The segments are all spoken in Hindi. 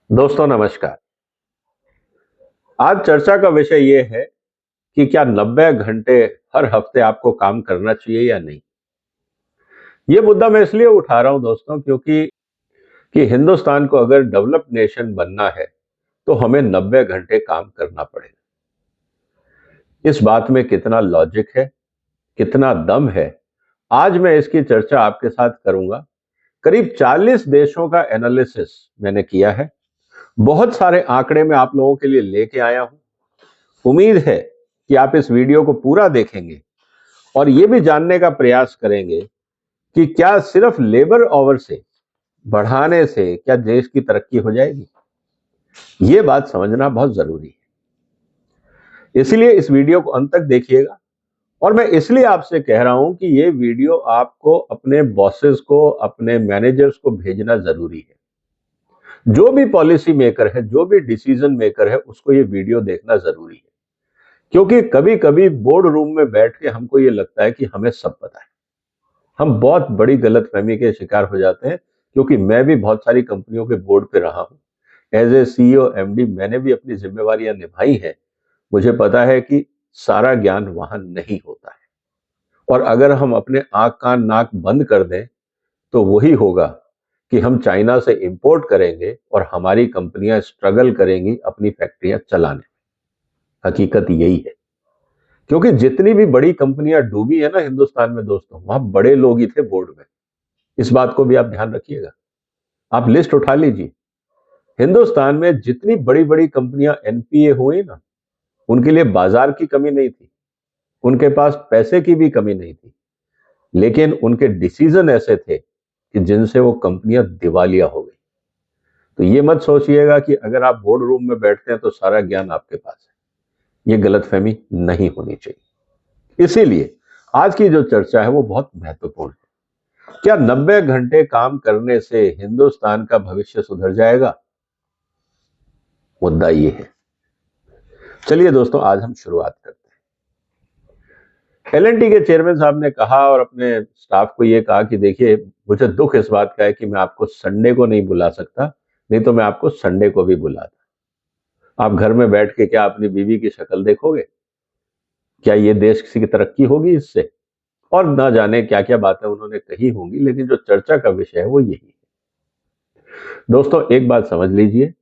दोस्तों नमस्कार। आज चर्चा का विषय ये है कि क्या 90 घंटे हर हफ्ते आपको काम करना चाहिए या नहीं। ये मुद्दा मैं इसलिए उठा रहा हूं दोस्तों क्योंकि हिंदुस्तान को अगर डेवलप्ड नेशन बनना है तो हमें 90 घंटे काम करना पड़ेगा। इस बात में कितना लॉजिक है, कितना दम है, आज मैं इसकी चर्चा आपके साथ करूंगा। करीब 40 देशों का एनालिसिस मैंने किया है। बहुत सारे आंकड़े मैं आप लोगों के लिए लेके आया हूं। उम्मीद है कि आप इस वीडियो को पूरा देखेंगे और यह भी जानने का प्रयास करेंगे कि क्या सिर्फ लेबर आवर से बढ़ाने से क्या देश की तरक्की हो जाएगी। यह बात समझना बहुत जरूरी है, इसलिए इस वीडियो को अंत तक देखिएगा। और मैं इसलिए आपसे कह रहा हूं कि यह वीडियो आपको अपने बॉसेस को, अपने मैनेजर्स को भेजना जरूरी है। जो भी पॉलिसी मेकर है, जो भी डिसीजन मेकर है, उसको यह वीडियो देखना जरूरी है। क्योंकि कभी कभी बोर्ड रूम में बैठ के हमको ये लगता है कि हमें सब पता है। हम बहुत बड़ी गलतफहमी के शिकार हो जाते हैं, क्योंकि मैं भी बहुत सारी कंपनियों के बोर्ड पे रहा हूं। एज ए सीईओ एमडी मैंने भी अपनी जिम्मेवारियां निभाई हैं। मुझे पता है कि सारा ज्ञान वहां नहीं होता है, और अगर हम अपने आंख कान नाक बंद कर दें तो वही होगा कि हम चाइना से इंपोर्ट करेंगे और हमारी कंपनियां स्ट्रगल करेंगी अपनी फैक्ट्रियां चलाने। हकीकत यही है, क्योंकि जितनी भी बड़ी कंपनियां डूबी है ना हिंदुस्तान में दोस्तों, वहां बड़े लोग ही थे बोर्ड में। इस बात को भी आप ध्यान रखिएगा। आप लिस्ट उठा लीजिए। हिंदुस्तान में जितनी बड़ी बड़ी कंपनियां एनपीए हुई ना, उनके लिए बाजार की कमी नहीं थी, उनके पास पैसे की भी कमी नहीं थी, लेकिन उनके डिसीजन ऐसे थे कि जिनसे वो कंपनियां दिवालिया हो गई। तो ये मत सोचिएगा कि अगर आप बोर्ड रूम में बैठते हैं तो सारा ज्ञान आपके पास है। ये गलतफहमी नहीं होनी चाहिए। इसीलिए आज की जो चर्चा है वो बहुत महत्वपूर्ण है। क्या 90 घंटे काम करने से हिंदुस्तान का भविष्य सुधर जाएगा? मुद्दा ये है। चलिए दोस्तों, आज हम शुरुआत करते हैं। एलएनटी के चेयरमैन साहब ने कहा और अपने स्टाफ को यह कहा कि देखिए, मुझे दुख इस बात का है कि मैं आपको संडे को नहीं बुला सकता, नहीं तो मैं आपको संडे को भी बुलाता। आप घर में बैठ के क्या अपनी बीवी की शक्ल देखोगे? क्या ये देश की तरक्की होगी इससे? और ना जाने क्या क्या बातें उन्होंने कही होंगी, लेकिन जो चर्चा का विषय है वो यही है। दोस्तों एक बात समझ लीजिए,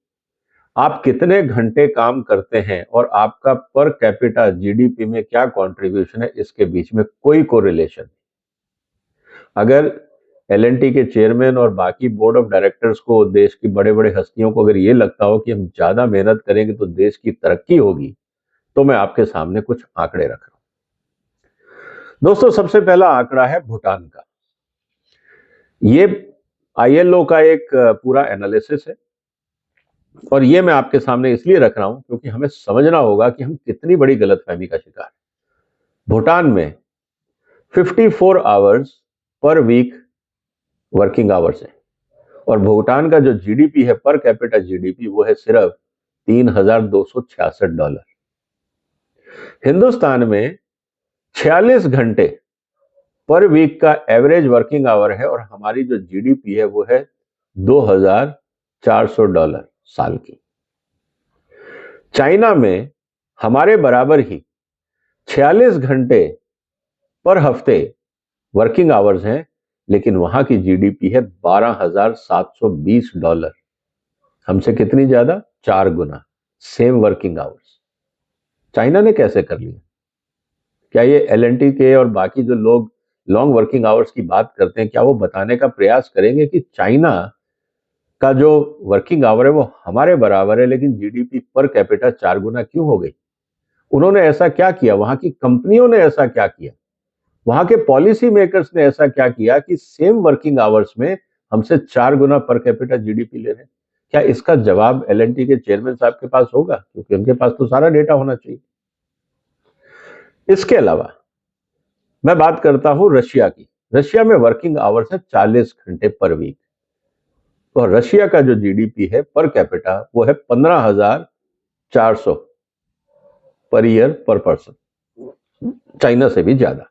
आप कितने घंटे काम करते हैं और आपका पर कैपिटा जीडीपी में क्या कंट्रीब्यूशन है, इसके बीच में कोई कोरिलेशन। अगर एलएनटी के चेयरमैन और बाकी बोर्ड ऑफ डायरेक्टर्स को, देश की बड़े बड़े हस्तियों को अगर ये लगता हो कि हम ज्यादा मेहनत करेंगे तो देश की तरक्की होगी, तो मैं आपके सामने कुछ आंकड़े रख रहा हूं। दोस्तों सबसे पहला आंकड़ा है भूटान का। ये आईएलओ का एक पूरा एनालिसिस है, और ये मैं आपके सामने इसलिए रख रहा हूं क्योंकि हमें समझना होगा कि हम कितनी बड़ी गलतफहमी का शिकार हैं। भूटान में 54 hours per week working hours है, और भूटान का जो जीडीपी है, पर कैपिटा जीडीपी, वो है सिर्फ $3,266। हिंदुस्तान में 46 घंटे पर वीक का एवरेज वर्किंग आवर है, और हमारी जो जीडीपी है वो है $2,400 साल की। चाइना में हमारे बराबर ही 46 घंटे पर हफ्ते वर्किंग आवर्स हैं, लेकिन वहां की जीडीपी है $12,720। हमसे कितनी ज्यादा? 4 गुना। सेम वर्किंग आवर्स चाइना ने कैसे कर लिया? क्या ये एलएनटी के और बाकी जो लोग लॉन्ग वर्किंग आवर्स की बात करते हैं, क्या वो बताने का प्रयास करेंगे कि चाइना का जो वर्किंग आवर है वो हमारे बराबर है, लेकिन जीडीपी पर कैपिटा 4 गुना क्यों हो गई? उन्होंने ऐसा क्या किया? वहां की कंपनियों ने ऐसा क्या किया? वहां के पॉलिसी मेकर्स ने ऐसा क्या किया कि सेम वर्किंग आवर्स में हमसे 4 गुना पर कैपिटा जीडीपी ले रहे हैं? क्या इसका जवाब एलएनटी के चेयरमैन साहब के पास होगा? क्योंकि उनके पास तो सारा डेटा होना चाहिए। इसके अलावा मैं बात करता हूं रशिया की। रशिया में वर्किंग आवर्स है 40 घंटे पर वीक, और रशिया का जो जीडीपी है पर कैपिटा वो है 15,400 पर ईयर पर पर्सन, चाइना से भी ज्यादा।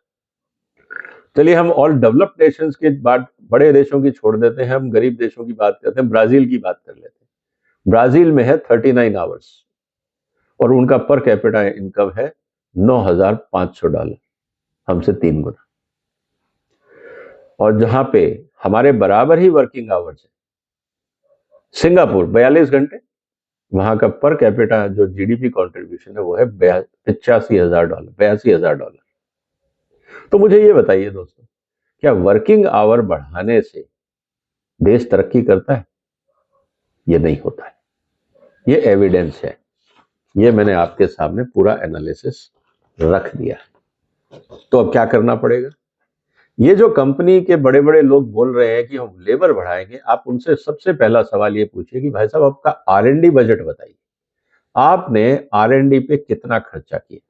चलिए हम ऑल डेवलप्ड नेशंस के बात, बड़े देशों की छोड़ देते हैं, हम गरीब देशों की बात करते हैं, ब्राजील की बात कर लेते हैं। ब्राजील में है 39 आवर्स और उनका पर कैपिटा इनकम है $9,500, हमसे 3 गुना। और जहां पे हमारे बराबर ही वर्किंग आवर्स है, सिंगापुर 42 घंटे, वहां का पर कैपिटा जो जीडीपी कंट्रीब्यूशन है वो है $85,000। तो मुझे ये बताइए दोस्तों, क्या वर्किंग आवर बढ़ाने से देश तरक्की करता है? ये नहीं होता है। ये एविडेंस है, ये मैंने आपके सामने पूरा एनालिसिस रख दिया। तो अब क्या करना पड़ेगा? ये जो कंपनी के बड़े बड़े लोग बोल रहे हैं कि हम लेबर बढ़ाएंगे, आप उनसे सबसे पहला सवाल ये पूछिए कि भाई साहब आपका R&D बजट बताइए। आपने R&D पे कितना खर्चा किया?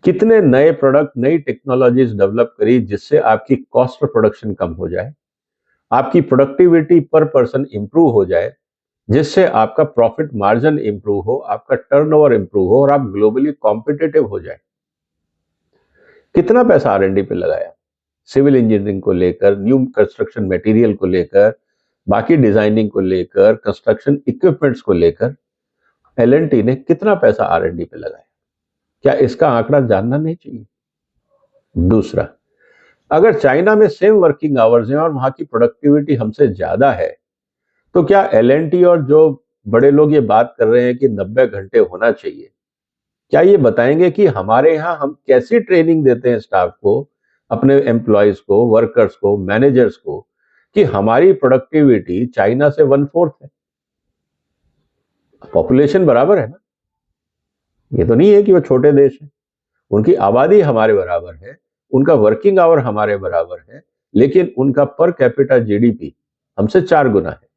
कितने नए प्रोडक्ट, नई टेक्नोलॉजीज डेवलप करी जिससे आपकी कॉस्ट ऑफ प्रोडक्शन कम हो जाए, आपकी प्रोडक्टिविटी पर पर्सन इंप्रूव हो जाए, जिससे आपका प्रॉफिट मार्जिन इंप्रूव हो, आपका टर्नओवर इंप्रूव हो और आप ग्लोबली कॉम्पिटिटिव हो जाए। कितना पैसा R&D पे लगाया? सिविल इंजीनियरिंग को लेकर, न्यू कंस्ट्रक्शन मटेरियल को लेकर, बाकी डिजाइनिंग को लेकर, कंस्ट्रक्शन इक्विपमेंट्स को लेकर L&T ने कितना पैसा R&D पे लगाया? क्या इसका आंकड़ा जानना नहीं चाहिए? दूसरा, अगर चाइना में सेम वर्किंग आवर्स हैं और वहां की प्रोडक्टिविटी हमसे ज्यादा है, तो क्या L&T और जो बड़े लोग ये बात कर रहे हैं कि 90 घंटे होना चाहिए, क्या ये बताएंगे कि हमारे यहाँ हम कैसी ट्रेनिंग देते हैं स्टाफ को, अपने एम्प्लॉयज को, वर्कर्स को, मैनेजर्स को, कि हमारी प्रोडक्टिविटी चाइना से 1/4 है? पॉपुलेशन बराबर है ना, ये तो नहीं है कि वो छोटे देश है। उनकी आबादी हमारे बराबर है, उनका वर्किंग आवर हमारे बराबर है, लेकिन उनका पर कैपिटा जीडीपी हमसे 4 गुना है।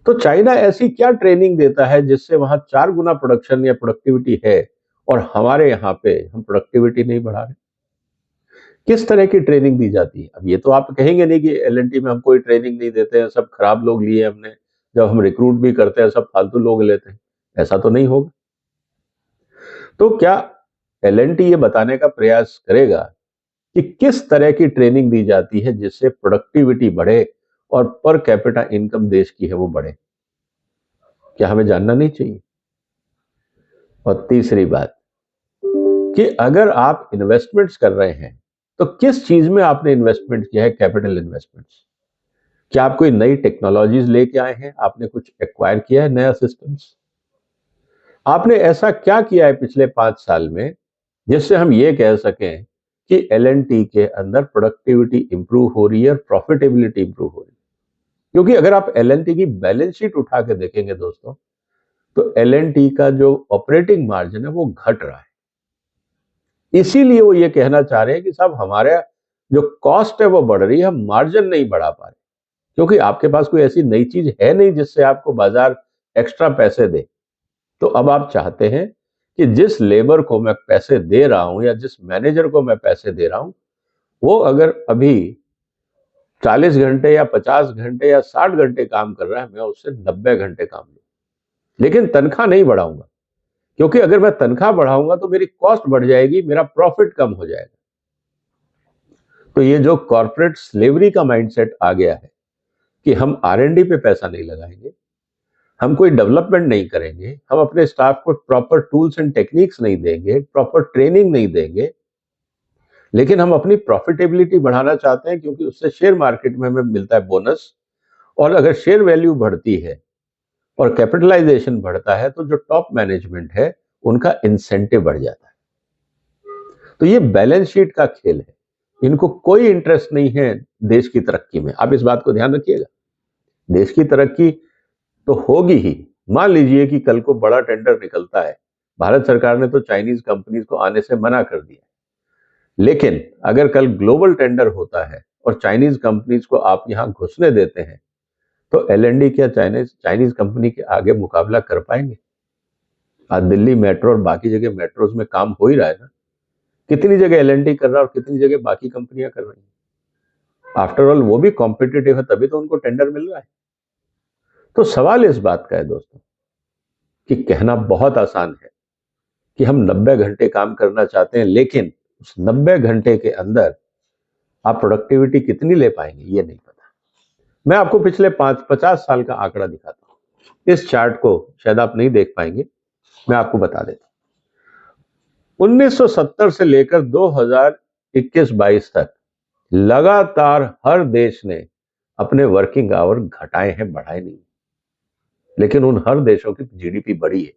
तो चाइना ऐसी क्या ट्रेनिंग देता है जिससे वहां 4 गुना प्रोडक्शन या प्रोडक्टिविटी है और हमारे यहाँ पे हम प्रोडक्टिविटी नहीं बढ़ा रहे? किस तरह की ट्रेनिंग दी जाती है? अब ये तो आप कहेंगे नहीं कि L&T में हम कोई ट्रेनिंग नहीं देते हैं, सब खराब लोग लिए हमने, जब हम रिक्रूट भी करते हैं सब फालतू लोग लेते हैं। ऐसा तो नहीं होगा। तो क्या L&T ये बताने का प्रयास करेगा कि किस तरह की ट्रेनिंग दी जाती है जिससे प्रोडक्टिविटी बढ़े और पर कैपिटा इनकम देश की है वो बढ़े? क्या हमें जानना नहीं चाहिए? और तीसरी बात कि अगर आप इन्वेस्टमेंट्स कर रहे हैं तो किस चीज में आपने इन्वेस्टमेंट किया है? Capital investments. क्या आप कोई नई टेक्नोलॉजीज लेके आए हैं? आपने कुछ एक्वायर किया है, नया सिस्टम्स? आपने ऐसा क्या किया है पिछले 5 साल में जिससे हम ये कह सकें कि L&T के अंदर प्रोडक्टिविटी इंप्रूव हो रही है और प्रॉफिटेबिलिटी इंप्रूव हो रही है? क्योंकि अगर आप L&T की बैलेंस शीट उठा के देखेंगे दोस्तों, तो L&T का जो ऑपरेटिंग मार्जिन है वो घट रहा है। इसीलिए वो ये कहना चाह रहे हैं कि साहब हमारे जो कॉस्ट है वो बढ़ रही है, हम मार्जिन नहीं बढ़ा पा रहे, क्योंकि आपके पास कोई ऐसी नई चीज है नहीं जिससे आपको बाजार एक्स्ट्रा पैसे दे। तो अब आप चाहते हैं कि जिस लेबर को मैं पैसे दे रहा हूं या जिस मैनेजर को मैं पैसे दे रहा हूं, वो अगर अभी 40 घंटे या 50 घंटे या 60 घंटे काम कर रहा है, मैं उससे 90 घंटे काम लूं, लेकिन तनख्वाह नहीं बढ़ाऊंगा, क्योंकि अगर मैं तनख्वाह बढ़ाऊंगा तो मेरी कॉस्ट बढ़ जाएगी, मेरा प्रॉफिट कम हो जाएगा। तो ये जो कॉर्पोरेट स्लेवरी का माइंडसेट आ गया है कि हम R&D पे पैसा नहीं लगाएंगे, हम कोई डेवलपमेंट नहीं करेंगे, हम अपने स्टाफ को प्रॉपर टूल्स एंड टेक्निक्स नहीं देंगे, प्रॉपर ट्रेनिंग नहीं देंगे, लेकिन हम अपनी प्रॉफिटेबिलिटी बढ़ाना चाहते हैं क्योंकि उससे शेयर मार्केट में हमें मिलता है बोनस, और अगर शेयर वैल्यू बढ़ती है और कैपिटलाइजेशन बढ़ता है तो जो टॉप मैनेजमेंट है उनका इंसेंटिव बढ़ जाता है। तो ये बैलेंस शीट का खेल है, इनको कोई इंटरेस्ट नहीं है देश की तरक्की में। आप इस बात को ध्यान रखिएगा, देश की तरक्की तो होगी ही। मान लीजिए कि कल को बड़ा टेंडर निकलता है, भारत सरकार ने तो चाइनीज कंपनीज को आने से मना कर दिया, लेकिन अगर कल ग्लोबल टेंडर होता है और चाइनीज कंपनीज को आप यहां घुसने देते हैं, तो L&D क्या चाइनीज चाइनीज कंपनी के आगे मुकाबला कर पाएंगे? आज दिल्ली मेट्रो और बाकी जगह मेट्रोज में काम हो ही रहा है ना, कितनी जगह L&D कर रहा है और कितनी जगह बाकी कंपनियां कर रही हैं। आफ्टर ऑल वो भी कॉम्पिटिटिव है, तभी तो उनको टेंडर मिल रहा है। तो सवाल इस बात का है दोस्तों कि कहना बहुत आसान है कि हम 90 घंटे काम करना चाहते हैं, लेकिन उस 90 घंटे के अंदर आप प्रोडक्टिविटी कितनी ले पाएंगे ये नहीं पता। मैं आपको पिछले 50 साल का आंकड़ा दिखाता हूं। इस चार्ट को शायद आप नहीं देख पाएंगे, मैं आपको बता देता हूं। 1970 से लेकर 2021-22 तक लगातार हर देश ने अपने वर्किंग आवर घटाए हैं, बढ़ाए नहीं, लेकिन उन हर देशों की जीडीपी बढ़ी है।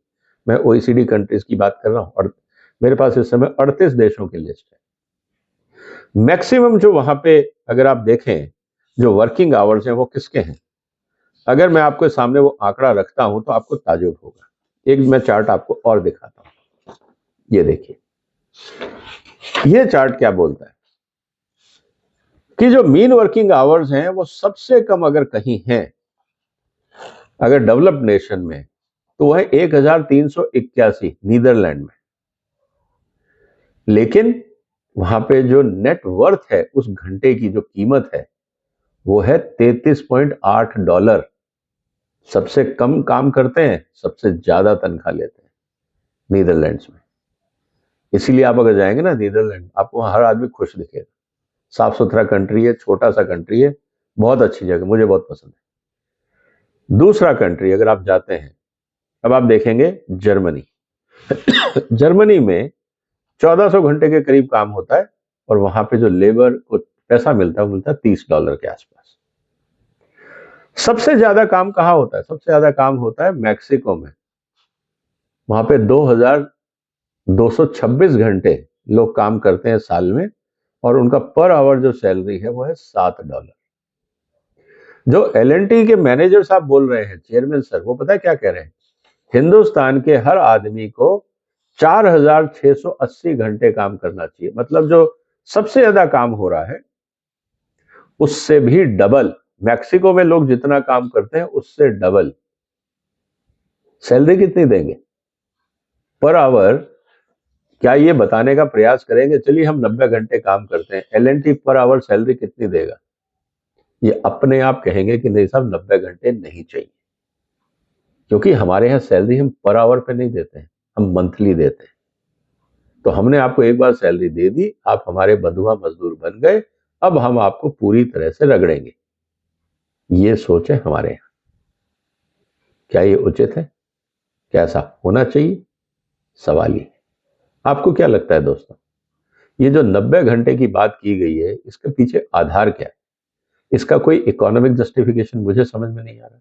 मैं ओईसीडी कंट्रीज की बात कर रहा हूं और मेरे पास इस समय 38 देशों की लिस्ट है। मैक्सिमम जो वहां पे अगर आप देखें जो वर्किंग आवर्स हैं वो किसके हैं, अगर मैं आपके सामने वो आंकड़ा रखता हूं तो आपको ताज्जुब होगा। एक मैं चार्ट आपको और दिखाता हूं, ये देखिए। ये चार्ट क्या बोलता है कि जो मीन वर्किंग आवर्स हैं वो सबसे कम अगर कहीं हैं, अगर डेवलप्ड नेशन में, तो वह 1381 नीदरलैंड में। लेकिन वहां पे जो नेट वर्थ है उस घंटे की जो कीमत है वो है $33.8। सबसे कम काम करते हैं, सबसे ज्यादा तनख्वाह लेते हैं नीदरलैंड्स में। इसीलिए आप अगर जाएंगे ना नीदरलैंड, आपको वहां हर आदमी खुश दिखेगा। साफ सुथरा कंट्री है, छोटा सा कंट्री है, बहुत अच्छी जगह, मुझे बहुत पसंद है। दूसरा कंट्री अगर आप जाते हैं, अब आप देखेंगे जर्मनी। जर्मनी में 1400 घंटे के करीब काम होता है और वहां पे जो लेबर को पैसा मिलता है वो मिलता है $30 के आसपास। सबसे ज्यादा काम कहाँ होता है? सबसे ज्यादा काम होता है मैक्सिको में। वहां पे 2226 घंटे लोग काम करते हैं साल में और उनका पर आवर जो सैलरी है वो है $7। जो एलएनटी के मैनेजर साहब बोल रहे हैं, चेयरमैन सर, वो पता है क्या कह रहे हैं? हिंदुस्तान के हर आदमी को 4680 घंटे काम करना चाहिए। मतलब जो सबसे ज्यादा काम हो रहा है उससे भी डबल, मैक्सिको में लोग जितना काम करते हैं उससे डबल। सैलरी कितनी देंगे पर आवर? क्या ये बताने का प्रयास करेंगे चलिए हम 90 घंटे काम करते हैं, एलएनटी पर आवर सैलरी कितनी देगा? ये अपने आप कहेंगे कि नहीं साहब 90 घंटे नहीं चाहिए, क्योंकि हमारे यहाँ सैलरी हम पर आवर पे नहीं देते हैं, हम मंथली देते हैं। तो हमने आपको एक बार सैलरी दे दी, आप हमारे बंधुआ मजदूर बन गए, अब हम आपको पूरी तरह से रगड़ेंगे। ये सोच है हमारे यहाँ। क्या ये उचित है? क्या ऐसा होना चाहिए? सवाल ये। आपको क्या लगता है दोस्तों, ये जो 90 घंटे की बात की गई है इसके पीछे आधार क्या है? इसका कोई इकोनॉमिक जस्टिफिकेशन मुझे समझ में नहीं आ रहा,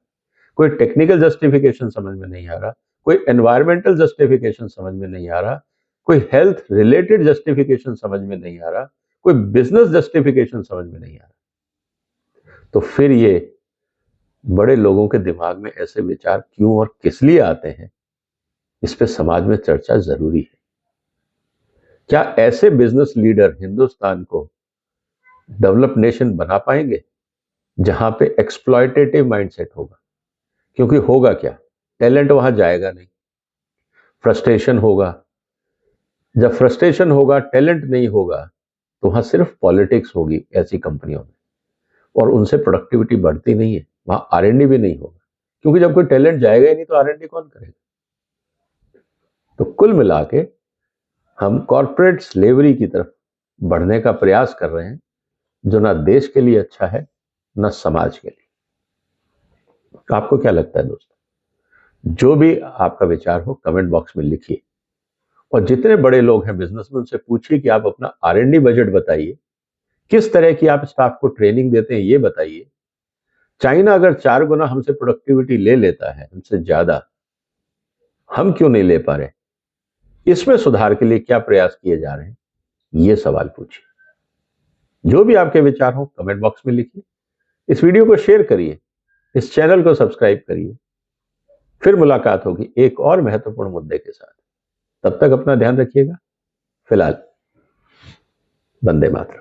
कोई टेक्निकल जस्टिफिकेशन समझ में नहीं आ रहा, कोई एनवायरमेंटल जस्टिफिकेशन समझ में नहीं आ रहा, कोई हेल्थ रिलेटेड जस्टिफिकेशन समझ में नहीं आ रहा, कोई बिजनेस जस्टिफिकेशन समझ में नहीं आ रहा। तो फिर ये बड़े लोगों के दिमाग में ऐसे विचार क्यों और किस लिए आते हैं, इस पे समाज में चर्चा जरूरी है। क्या ऐसे बिजनेस लीडर हिंदुस्तान को डेवलप नेशन बना पाएंगे जहां पे एक्सप्लॉयटेटिव माइंडसेट होगा? क्योंकि होगा क्या, टैलेंट वहां जाएगा नहीं, फ्रस्ट्रेशन होगा। जब फ्रस्ट्रेशन होगा, टैलेंट नहीं होगा, तो वहां सिर्फ पॉलिटिक्स होगी ऐसी कंपनियों में, और उनसे प्रोडक्टिविटी बढ़ती नहीं है, वहां आरएनडी भी नहीं होगा, क्योंकि जब कोई टैलेंट जाएगा ही नहीं तो आरएनडी कौन करेगा? तो कुल मिला के हम कॉर्पोरेट स्लेवरी की तरफ बढ़ने का प्रयास कर रहे हैं, जो ना देश के लिए अच्छा है ना समाज के लिए। आपको क्या लगता है दोस्तों? जो भी आपका विचार हो कमेंट बॉक्स में लिखिए, और जितने बड़े लोग हैं बिजनेसमैन से पूछिए कि आप अपना आरएनडी बजट बताइए, किस तरह की आप स्टाफ को ट्रेनिंग देते हैं ये बताइए। चाइना अगर 4 गुना हमसे प्रोडक्टिविटी ले लेता है, हमसे ज्यादा, हम क्यों नहीं ले पा रहे? इसमें सुधार के लिए क्या प्रयास किए जा रहे हैं, ये सवाल पूछिए। जो भी आपके विचार हो कमेंट बॉक्स में लिखिए, इस वीडियो को शेयर करिए, इस चैनल को सब्सक्राइब करिए। फिर मुलाकात होगी एक और महत्वपूर्ण मुद्दे के साथ। तब तक अपना ध्यान रखिएगा। फिलहाल वंदे मातरम।